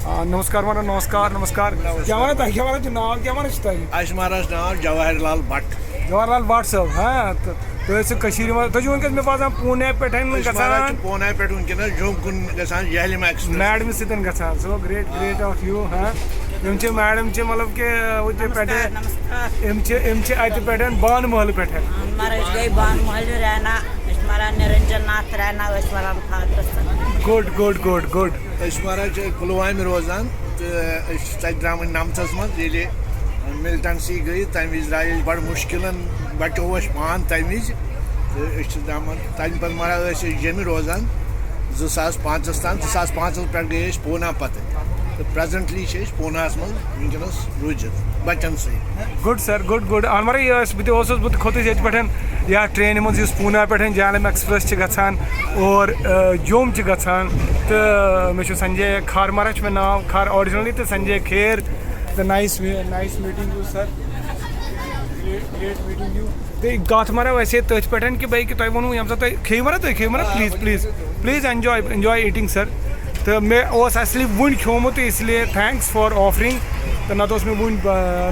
नमस्कार माना नमस्कार नमस्कार क्या माना तह क्या माना नाव क्या माना तह महाराज नाव जवाहरलाल भट्ट जवाहरलाल भट्ट साहब हाँ तो वनकस मे बासान पुणे पे पुणे पे जुम कुन जहलिम एक्सप्रेस मैडम सतन गसान so great great of you हाँ मैडम मतलब के पे अत पे बान महल पे Niranjan Nath Raina good good good good महाराज पुलवाम रोजान तो द्राम नमथस मज मिलिटेंसी गई तम वज द्राय बड़ मुश्किल बचो पान तम वज तम पे महाराज जम रोजान 2005 तान 2005 पे गई पूना पत तो प्रेजेंटली पूना वनकस रूजित बचन सही गुड सर गुड गुड मारा बह खोत ये या ट्रेन मज पूना पे जहलम एक्सप्रेस गसान और जोम गसान तो मे संजय खार मारा मे नाव खार ऑरिजिनली तो संजय खेर तो nice meeting you sir great meeting you तो कत मारा वैसे तथ पे कि भाई कि तुम वो ये खेव मारा please please please enjoy eating sir तो मे असली वन खोमुत इसलिए थैंक्स फॉर ऑफरिंग तो नत मे वन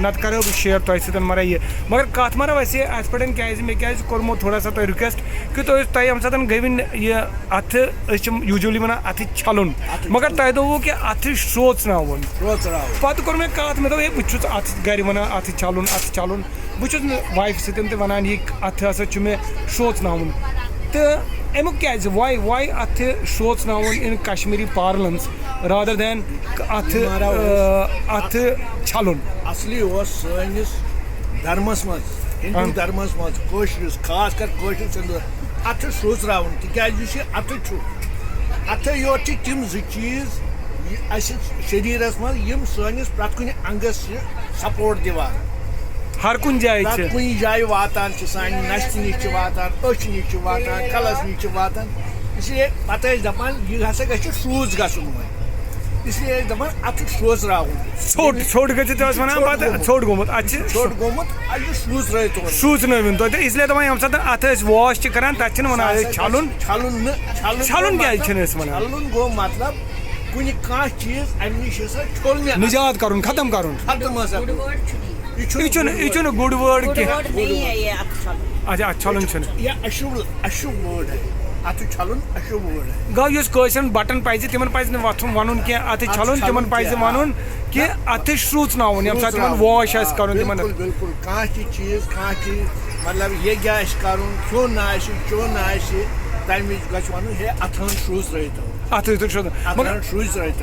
नत करो बह शेयर तुम सत मारा ये मगर कत मारा वैसे अत पे मे क्या कोर्मुत थोड़ा सा तुम रिक्वेस्ट कि तुम ये सात गई ये अथ यूजुअली वन अथ छलुन मगर तुम दोवो कि अथ सोचन पे कोर मे कत मे दोप बहुत अथ गर वन अथ छलुन बहुत वाइफ सत वन ये अथ हसा मे सोचन तो अमुक क्या वाई अथ सोचन इन कश्मीरी पार्लेंस रादर दैन अथ छलुन असली सैनिस धर्मस मज हिंदू धर्मस मज खास कर अथ सोचरावन तिज अथ योत तम चीज शरीरस मज सैनिस प्रत कुन अंगस सपोर्ट दिवान हर कुन जाए जाए वातान सान नश नश वातान अच नश वातान कलस नश वातान इसलिए पे दपान यह हसा गि सूज गन इसलिए दपान अथ सोचरावन सोट गोट गोमुत सूचन तो इसलिए दपान ये सात अथ वॉश करान तथ वन छलुन छलुन क्या छलुन गो मतलब कुन चीज अम नश निजात कर खत्म ये गुड वर्ड अच्छा छलुन अशुभ वर्ड है अथ छलुन अशुभ वर्ड है गो बटन पे तिम वथुन वन कह अथ छलुन तिम वन कि अथ श्रूचन ये सात वॉश कर बिल्कुल चीज मतलब ये क्या खोन चोन तम वन हे अथन श्रूच रही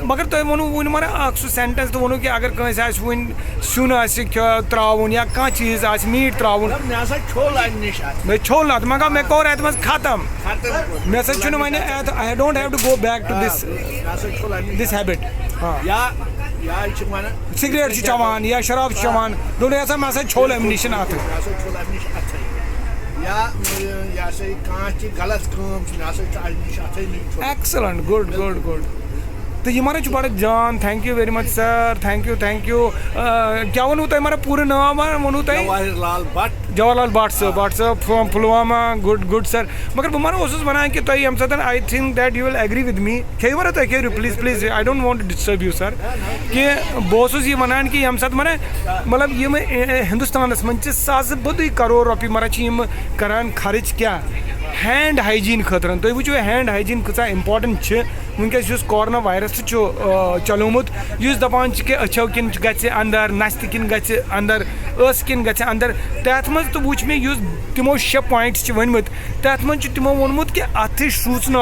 मगर तुम वो वन मारा सह सेंटेंस तो वो कि अगर कस वन सुन त्रावन या कह चीज मीट त्रावन मे छोल अत मगर मे कोर अत मज खत्म मे वन I don't have to go back to this habit cigarette चवान या शराब चवान दोनों ऐसा मैं छोल एमनिशन अत एक्सलेंट गुड गुड गुड तो ये मारा बड़ा जान thank you very much sir thank you क्या वनु तुम मारा पूरा नाम वनु तुम Jawaharlal Bhat sir from Pulwama good good sir मगर बह मारा वन कि तुम ये सात I think that you will agree with me खेव मारा तुम खेव please please I don't want to disturb you sir कि बह ये वन कि ये सात मारा मतलब ये हिंदुस्तान मज सास बद करोड़ रुपये मारा करान खर्च क्या हैंड हाइजीन खतर तुम वो हैंड हाइजीन कचा इंपॉर्टेंट वनकस कोरोना वायरस चलोमुत दपान कि अच्छो किन अंदर नस्त किन अंदर स किन अंदर तथ मज तो वुच मे तमो 6 पॉइंट्स वनमुत तथ मज तमो वोनमुत कि अथ सूचन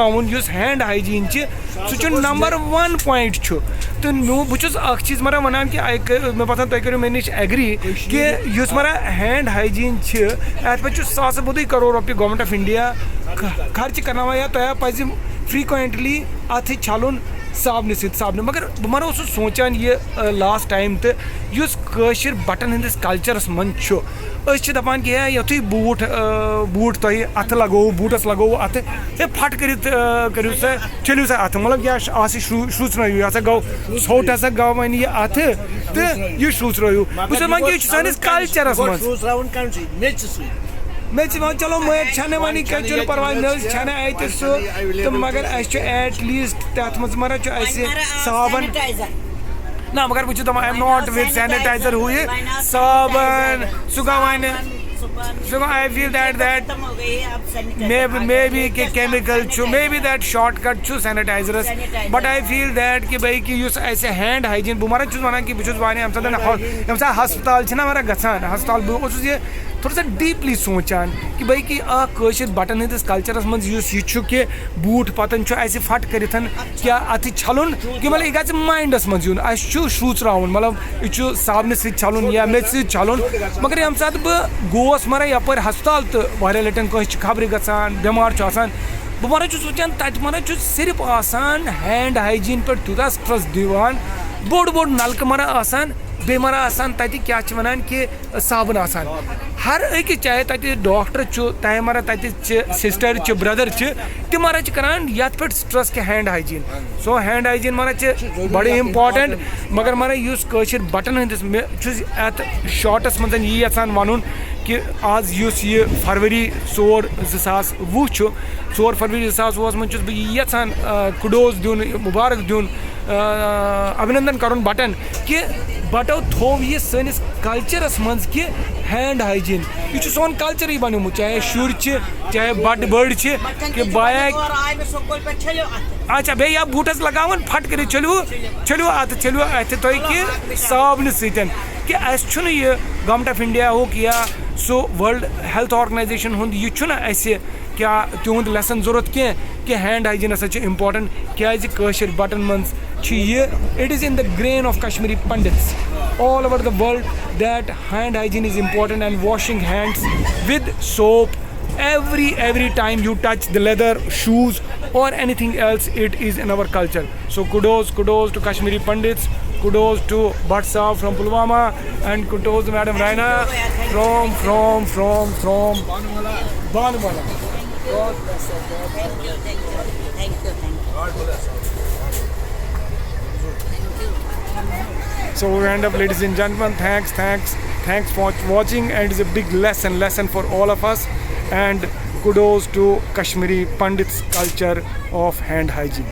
हैंड हाइजीन सह नंबर 1 पॉइंट तो बहुत चीज मारा वन कि मे बसान तुम करो मे नश एग्री कि मारा हैंड हाइजीन अत पे सास बद करोड़ रुपये गवर्नमेंट ऑफ इंडिया खर्च करना या तुम पज फ्रीक्वेंटली अथ छलुन साबन साबन मगर बह मारा सोचान ये लास्ट टाइम तो कशर बटन हंदिस कल्चरस मन दपान कि युथु बूट तुम अथ लगो बूटस लगो अथ फट करो सा चलो सा अथ मतलब यह श्रूचन यह गो सोट हसा गो वन ये अथ तो यह श्रूचन बह सानिस कल्चरस मज मे चलो मैं छाने वानी क्या परवाह मे छाने अत सह तो मगर एट लीस्ट तथ मज मारा साबन ना मगर बह दपान I am not with sanitiser हु ये साबन सुगवान so I feel that may be कि chemical may be that shortcut sanitisers but I feel that कि भाई कि ऐसे हैंड हाइजीन बह मर वन कि बहुत हस्पताल मरा गसान हस्पताल बहुत ये थोड़ा सा डीपली सोचान कि भाई कि काशिर बटन हंदिस कल्चरस मज कि बूट पतन फट कर क्या अत छलुन कि मतलब यह ग माइंडस मज यून श्रूचरावन मतलब यह साबन छलुन या मे छलुन मगर ये सात बह गोस मरा यपर हस्पताल तो वारिया लटन खबर गसान बेमार बह मरा वचान तत मरा सिर्फ आसान हैंड हाइजीन पे तूत स्ट्रेस दिवान बोड़ बोड़ नलक मरा आसान बे मरा आसान तत क्या वन कि साबन आसान हर एक चाहे तत डॉक्टर चाहे मरा तत सिस्टर ब्रदर तम मरा करान ये पे स्ट्रेस कि हैंड हाइजीन सो हैंड हाइजीन मरा बड़े इम्पॉर्टेंट मगर मरा काशिर बटन हंदिस मे शॉर्टस मज यी यसान वन कि आज ये फरवरी 4/2020 4 फरवरी 2020 मज बह यसान कुडोज दिन मुबारक दिन अभिनंदन करुन बटन कि बटो थोव ये सनिस कल्चरस मज कि हैंड हाइजीन यह सोन कल्चर ही बनोमुत चाहे शुर चाहे बड़ कि बाया अच्छा बे बूटस लगावन फट कर चलो अत तुम कि साबन सतन कि यह गवर्नमेंट ऑफ इंडिया हो या सो वर्ल्ड हेल्थ ऑर्गेनाइजेशन हुंद यह क्या तुंद लेसन जरूरत कि हैंड हाइजीन हसा इम्पॉर्टेंट क्या बटन मज it is in the grain of Kashmiri Pandits all over the world that hand hygiene is important and washing hands with soap every time you touch the leather shoes or anything else. It is in our culture. So kudos to Kashmiri Pandits, kudos to Bhatt Saab from Pulwama, and kudos to Madam Raina from Banwala. God bless you. Thank you. God bless. So we end up, ladies and gentlemen. Thanks for watching, and it's a big lesson for all of us. And kudos to Kashmiri Pandits culture of hand hygiene.